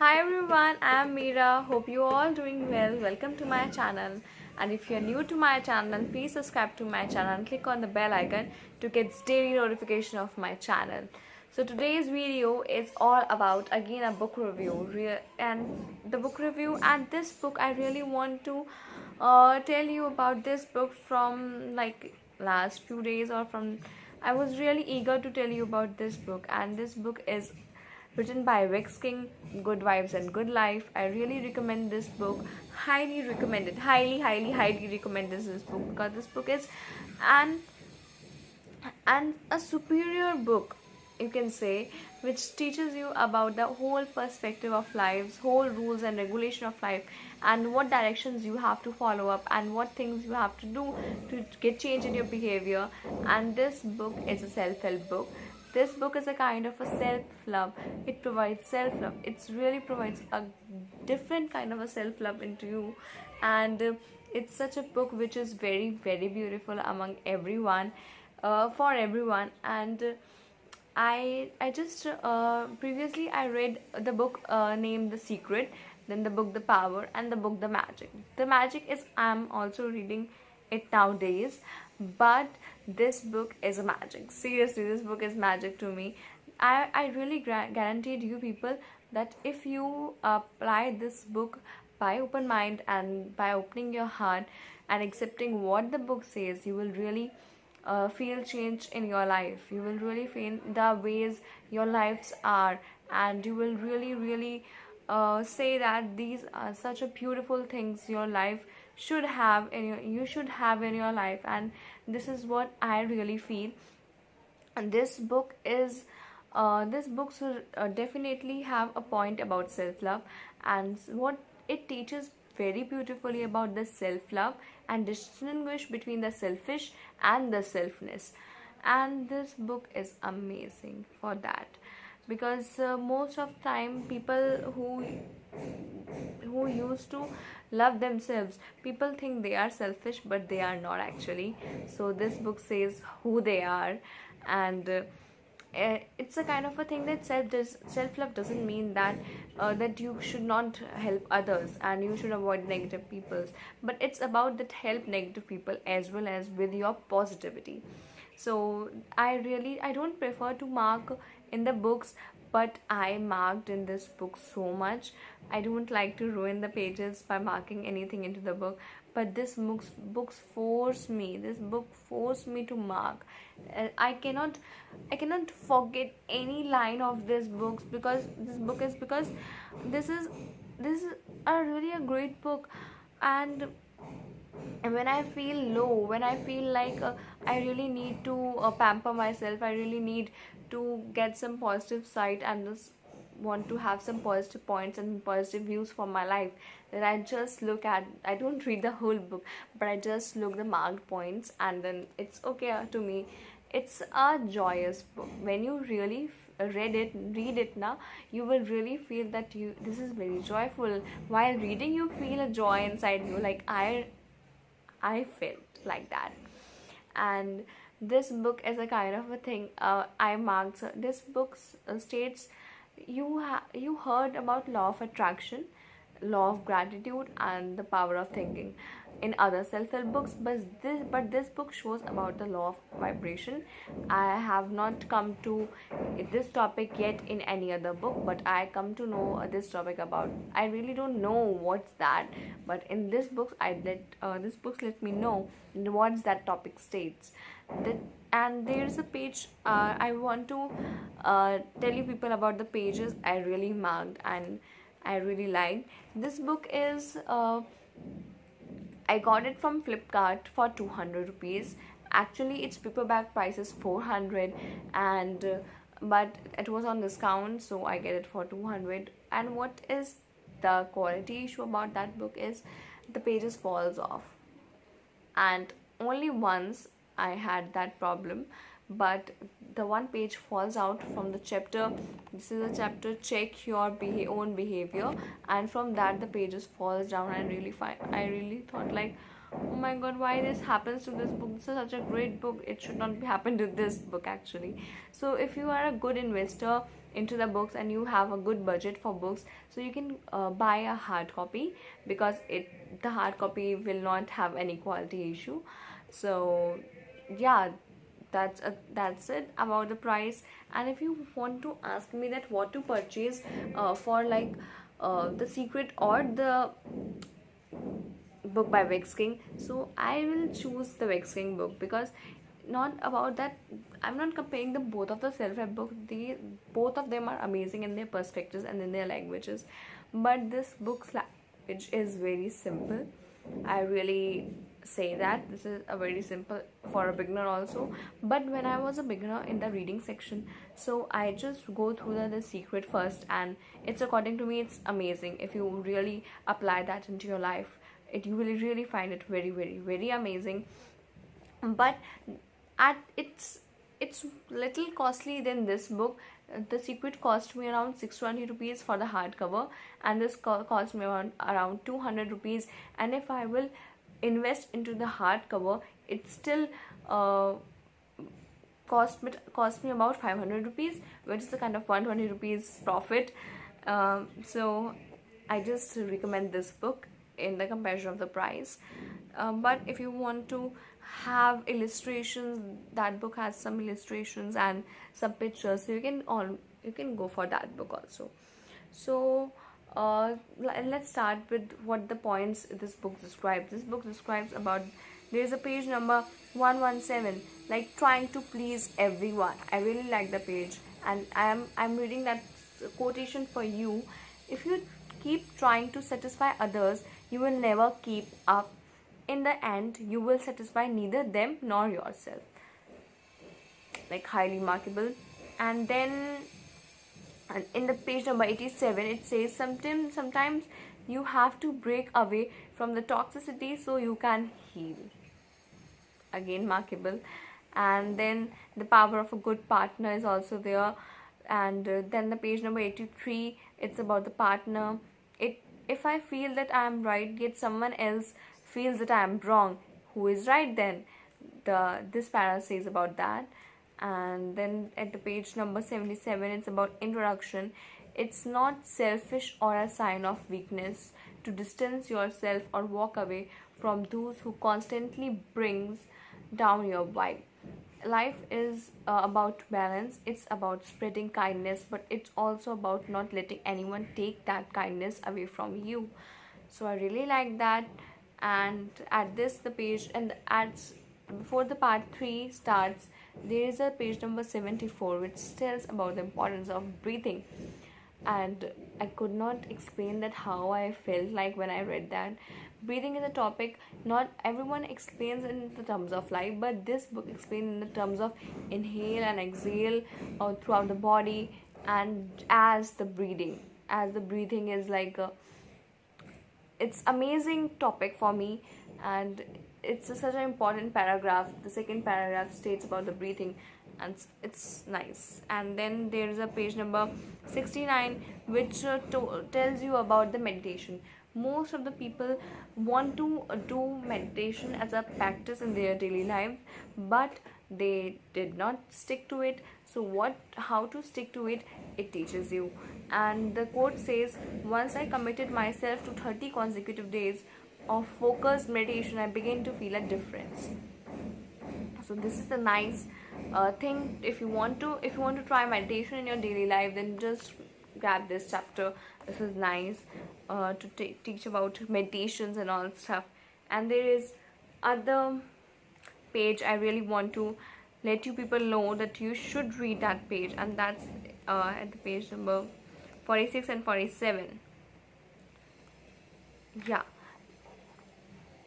Hi everyone, I am Meera. Hope you all doing well. Welcome to my channel. And if you are new to my channel, please subscribe to my channel and click on the bell icon to get daily notification of my channel. So today's video is all about again a book review. And the book review and this book I really want to tell you about this book from like last few days or from I was really eager to tell you about this book, and this book is written by Rex King, Good Vibes and Good Life. I really recommend this book. Highly recommend it. Highly recommend this book because this book is an a superior book, you can say, which teaches you about the whole perspective of lives, whole rules and regulation of life, and what directions you have to follow up and what things you have to do to get change in your behavior. And this book is a self-help book. This book is a kind of a self-love. It provides self-love. It really provides a different kind of a self-love into you. And it's such a book which is very beautiful among everyone, for everyone. And I just previously I read the book named The Secret, then the book The Power, and the book The Magic. The Magic is I'm also reading it nowadays, but this book is a magic. Seriously, this book is magic to me. I really guaranteed you people that if you apply this book by open mind and by opening your heart and accepting what the book says, you will really feel change in your life. You will really feel the ways your lives are, and you will really say that these are such a beautiful things your life should have in you should have in your life. And this is what I really feel. And this book is this book should definitely have a point about self-love, and what it teaches very beautifully about the self-love and distinguish between the selfish and the selfness. And this book is amazing for that, because most of time people who used to love themselves, people think they are selfish, but they are not actually. So this book says who they are. And it's a kind of a thing that self-love doesn't mean that that you should not help others and you should avoid negative people, but it's about that help negative people as well as with your positivity. So I don't prefer to mark in the books, but I marked in this book so much. I don't like to ruin the pages by marking anything into the book, but this book forced me to mark. I cannot forget any line of this book, because this is a really a great book. And when I feel low, when I feel like I really need to pamper myself, I really need to get some positive side and just want to have some positive points and positive views for my life, then I just look at, I don't read the whole book, but I just look the marked points, and then it's okay to me. It's a joyous book. When you really read it now, you will really feel that this is very joyful. While reading, you feel a joy inside you, like I felt like that. And this book is a kind of a thing I marked. So this book states you heard about law of attraction, law of gratitude, and the power of thinking in other self-help books, but this book shows about the law of vibration. I have not come to this topic yet in any other book, but I come to know this topic about, I really don't know what's that, but in this book this book let me know what's that topic states. That, and there's a page I want to tell you people about the pages I really marked and I really liked. This book is I got it from Flipkart for 200 rupees. Actually, its paperback price is 400, and but it was on discount, so I get it for 200. And what is the quality issue about that book is the pages falls off, and only once I had that problem. But the one page falls out from the chapter. This is a chapter, check your own behavior, and from that the pages falls down. And I really thought like, oh my god, why this happens to this book? This is such a great book, it should not be happen to this book actually. So if you are a good investor, into the books and you have a good budget for books, so you can buy a hard copy, because the hard copy will not have any quality issue. So yeah, that's it about the price. And if you want to ask me that what to purchase for like The Secret or the book by Vex King, so I will choose the Vex King book, because not about that, I'm not comparing the both of the self-help book. They both of them are amazing in their perspectives and in their languages, but this book's language is very simple. I really say that this is a very simple for a beginner also. But when I was a beginner in the reading section, so I just go through the Secret first, and it's, according to me, it's amazing. If you really apply that into your life, you will really find it very, very, very amazing. But at it's little costly than this book. The Secret cost me around 620 rupees for the hardcover, and this cost me around 200 rupees. And if I will invest into the hardcover, it still cost me about 500 rupees, which is a kind of 120 rupees profit. So I just recommend this book in the comparison of the price. But if you want to have illustrations, that book has some illustrations and some pictures, so you can go for that book also. So let's start with what the points this book describes. This book describes about, there is a page number 117, like trying to please everyone. I really like the page, and I'm reading that quotation for you. If you keep trying to satisfy others, you will never keep up. In the end, you will satisfy neither them nor yourself. Like, highly remarkable. And then in the page number 87, it says, sometimes you have to break away from the toxicity so you can heal. Again, remarkable. And then the power of a good partner is also there. And then the page number 83, it's about the partner. If I feel that I am right, yet someone else feels that I am wrong, who is right then? This para says about that. And then at the page number 77, it's about introduction. It's not selfish or a sign of weakness to distance yourself or walk away from those who constantly brings down your vibe. Life is about balance. It's about spreading kindness, but it's also about not letting anyone take that kindness away from you. So I really like that. And at this, the page, and ads before the part 3 starts, there is a page number 74 which tells about the importance of breathing. And I could not explain that how I felt like when I read that. Breathing is a topic not everyone explains in the terms of life, but this book explains in the terms of inhale and exhale throughout the body, and as the breathing is like it's amazing topic for me. And it's such an important paragraph. The second paragraph states about the breathing, and it's nice. And then there is a page number 69 which tells you about the meditation. Most of the people want to do meditation as a practice in their daily life, but they did not stick to it. So how to stick to it, it teaches you. And the quote says, once I committed myself to 30 consecutive days of focused meditation, I began to feel a difference. So this is the nice thing. If you want to try meditation in your daily life, then just grab this chapter. This is nice to teach about meditations and all stuff. And there is other page I really want to let you people know that you should read that page, and that's at the page number 46 and 47. Yeah,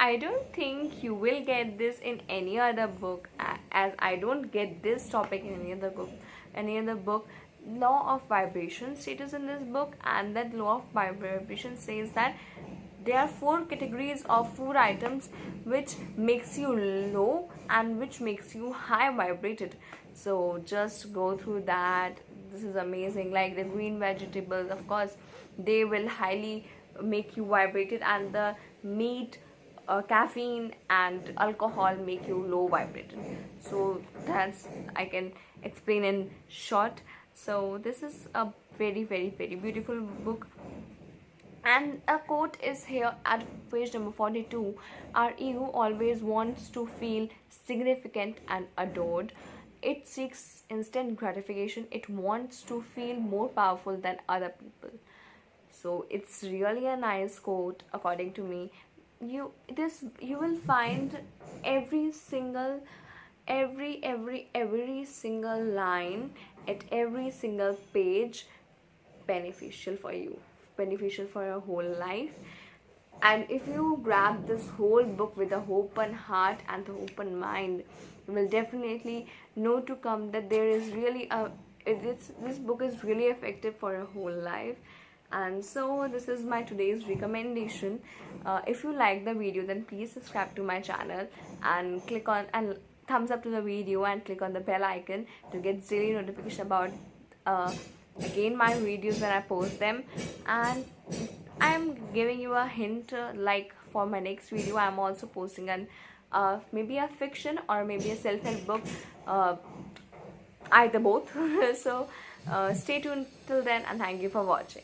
I don't think you will get this in any other book, as I don't get this topic in any other book. Law of vibration status in this book, and that law of vibration says that there are 4 categories of food items which makes you low and which makes you high vibrated. So just go through that. This is amazing. Like the green vegetables, of course, they will highly make you vibrated, and the meat, caffeine and alcohol make you low vibrated. So that's I can explain in short. So this is a very, very, very beautiful book. And a quote is here at page number 42. Our ego always wants to feel significant and adored. It seeks instant gratification. It wants to feel more powerful than other people. So it's really a nice quote according to me. You will find every single every single line at every single page beneficial for you, beneficial for your whole life. And if you grab this whole book with an open heart and the open mind, you will definitely know to come that there is really this book is really effective for your whole life. And so this is my today's recommendation. If you like the video, then please subscribe to my channel and click on and thumbs up to the video and click on the bell icon to get daily notification about again my videos when I post them. And I'm giving you a hint, like for my next video I'm also posting an maybe a fiction or maybe a self-help book, either both. So stay tuned till then, and thank you for watching.